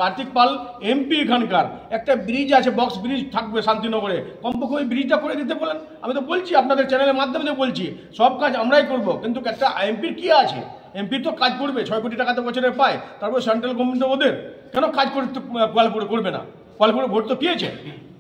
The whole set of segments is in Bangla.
কার্তিক পাল এমপি এখানকার, একটা ব্রিজ আছে, বক্স ব্রিজ থাকবে শান্তিনগরে, কমপক্ষে ওই ব্রিজটা করে দিতে বলেন। আমি তো বলছি আপনাদের চ্যানেলের মাধ্যমে বলছি সব কাজ আমরাই করব, কিন্তু একটা এমপির কি আছে? এমপি তো কাজ করবে, 6 কোটি টাকা তো বছরে পায়, তারপর সেন্ট্রাল গভর্নমেন্ট ওদের কেন কাজ করতে গোয়ালপুরে করবে না? গোয়ালপুরে ভোট তো পেয়েছে,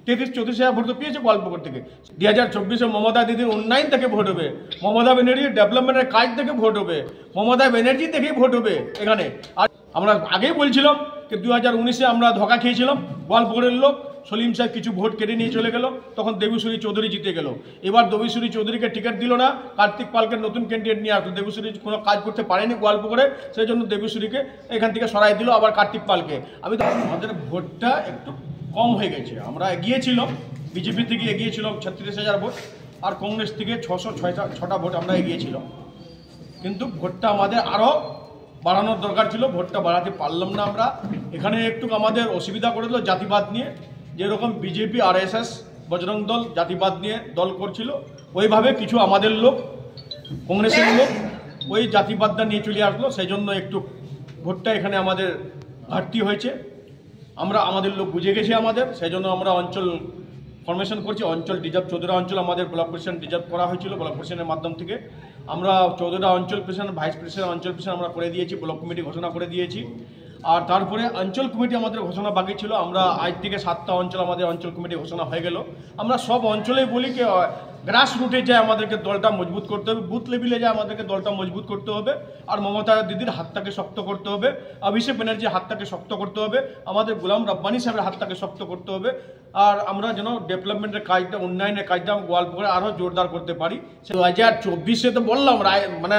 33-34 ভোট তো পেয়েছে গোয়ালপুর থেকে। 2024 মমতা দিদির উন্নয়ন থেকে ভোট হবে, মমতা ব্যানার্জির ডেভেলপমেন্টের কাজ থেকে ভোট হবে, মমতা ব্যানার্জি থেকেই ভোট হবে এখানে। আর আমরা আগেই বলছিলাম যে 2019 আমরা ধোকা খেয়েছিলাম, গোয়ালপুরের লোক সলিম সাহেব কিছু ভোট কেটে নিয়ে চলে গেল, তখন দেবুশ্বরী চৌধুরী জিতে গেল। এবার দেবুশ্বরী চৌধুরীকে টিকিট দিল না, কার্তিক পালকে নতুন ক্যান্ডিডেট নিয়ে আসলো। দেবুশ্বরী কোনো কাজ করতে পারেনি গোয়ালপুরে, সেই জন্য দেবুশ্বরীকে এখান থেকে সরাই দিল, আবার কার্তিক পালকে। আমি তো আমাদের ভোটটা একটু কম হয়ে গেছে, আমরা এগিয়েছিলাম, বিজেপি থেকে এগিয়েছিলাম 36,000 ভোট, আর কংগ্রেস থেকে 606টা ভোট আমরা এগিয়েছিলাম। কিন্তু ভোটটা আমাদের আরও বাড়ানোর দরকার ছিল, ভোটটা বাড়াতে পারলাম না আমরা। এখানে একটু আমাদের অসুবিধা করে দিল জাতিবাদ নিয়ে, যেরকম বিজেপি RSS বজরং দল জাতিবাদ নিয়ে দল করছিল, ওইভাবে কিছু আমাদের লোক কংগ্রেসের লোক ওই জাতিবাদটা নিয়ে চলে আসলো, সেই জন্য একটু ভোটটা এখানে আমাদের ঘাটতি হয়েছে। আমাদের লোক বুঝে গেছে আমাদের, সেই জন্য আমরা অঞ্চল ফরমেশন করছি, অঞ্চল রিজার্ভ 14টা অঞ্চল আমাদের ব্লক প্রেসিডেন্ট রিজার্ভ করা হয়েছিল, ব্লক প্রেসিডেন্টের মাধ্যম থেকে আমরা 14টা অঞ্চল প্রেসিডেন্ট, ভাইস প্রেসিডেন্ট, অঞ্চল প্রেসিডেন্ট আমরা করে দিয়েছি, ব্লক কমিটি ঘোষণা করে দিয়েছি। আর তারপরে অঞ্চল কমিটি আমাদের ঘোষণা বাকি ছিল, আমরা আজ থেকে 7টা অঞ্চল আমাদের অঞ্চল কমিটি ঘোষণা হয়ে গেল। আমরা সব অঞ্চলেই বলি যে গ্রাস রুটে যায় আমাদেরকে দলটা মজবুত করতে হবে, বুথ লেভেলে যায় আমাদেরকে দলটা মজবুত করতে হবে, আর মমতা দিদির হাতটাকে শক্ত করতে হবে, অভিষেক ব্যানার্জির হাতটাকে শক্ত করতে হবে, আমাদের গোলাম রব্বানী সাহেবের হাতটাকে শক্ত করতে হবে, আর আমরা যেন ডেভেলপমেন্টের কাজটা, উন্নয়নের কাজটা গোয়ালপুরে আরও জোরদার করতে পারি। 2024 তো বললাম মানে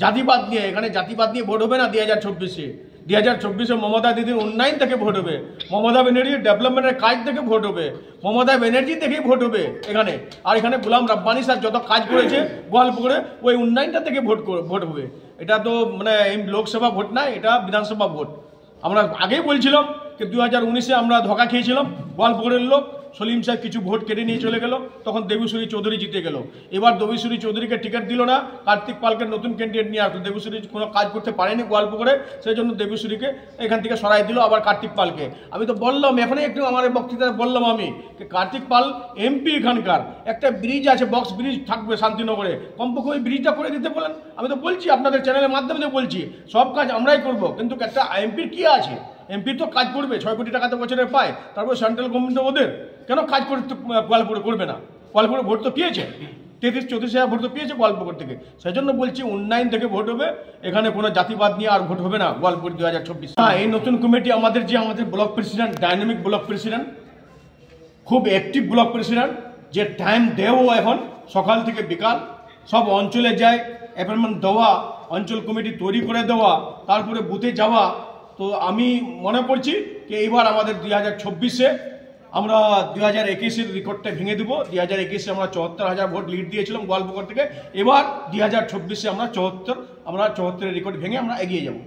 জাতিবাদ নিয়ে, এখানে জাতিবাদ নিয়ে ভোট হবে না। 2024 মমতা দিদির উন্নয়ন থেকে ভোট হবে, মমতা ব্যানার্জির ডেভেলপমেন্টের কাজ থেকে ভোট হবে, মমতা ব্যানার্জি থেকেই ভোট হবে এখানে। আর এখানে গোলাম রব্বানী স্যার যত কাজ করেছে গোয়ালপুরে, ওই উন্নয়নটা থেকে ভোট হবে। এটা তো মানে লোকসভা ভোট না, এটা বিধানসভা ভোট। আমরা আগেই বলছিলাম যে 2019 আমরা ধোকা খেয়েছিলাম, গোয়ালপুরের লোক সলিম সাহেব কিছু ভোট কেটে নিয়ে চলে গেল, তখন দেবুশ্বরী চৌধুরী জিতে গেল। এবার দেবুশ্বরী চৌধুরীকে টিকিট দিল না, কার্তিক পালকে নতুন ক্যান্ডিডেট নিয়ে আসলো। দেবুশ্বরী কোনো কাজ করতে পারেনি গোয়ালপুরে, সেই জন্য দেবুশ্বরীকে এখান থেকে সরাই দিল, আবার কার্তিক পালকে। আমি তো বললাম, এখনই একটু আমার বক্তৃতায় বললাম আমি যে কার্তিক পাল এমপি এখানকার, একটা ব্রিজ আছে, বক্স ব্রিজ থাকবে শান্তিনগরে, কমপক্ষে ওই ব্রিজটা করে দিতে বলেন। আমি তো বলছি আপনাদের চ্যানেলের মাধ্যমে বলছি সব কাজ আমরাই করব, কিন্তু একটা এমপির কি আছে? এমপি তো কাজ করবে, 6 কোটি টাকা তো বছরে পায়, তারপর সেন্ট্রাল গভর্নমেন্ট ওদের কেন কাজ করতে গোয়ালপুরে করবে না? গোয়ালপুরে ভোট তো পেয়েছে, 33-34 ভোট তো পেয়েছে গোয়ালপুর থেকে। সেই জন্য বলছি উন্নয়ন থেকে ভোট হবে, এখানে কোনো জাতিবাদ নিয়ে আর ভোট হবে না গোয়ালপুর 2024। হ্যাঁ, এই নতুন কমিটি আমাদের block president, dynamic block president, খুব অ্যাক্টিভ ব্লক প্রেসিডেন্ট, যে টাইম দেও এখন সকাল থেকে বিকাল, সব অঞ্চলে যায়, অ্যাপয়েন্টমেন্ট দেওয়া, অঞ্চল কমিটি তৈরি করে দেওয়া, তারপরে বুথে যাওয়া। তো আমি মনে করছি যে এইবার আমাদের 2024-এ আমরা 2021-এর রেকর্ডটা ভেঙে দেবো। 2021-এ আমরা 74,000 ভোট লিড দিয়েছিলাম গোয়ালপুর থেকে, এবার 2024-এ আমরা 74-এর রেকর্ড ভেঙে আমরা এগিয়ে যাব।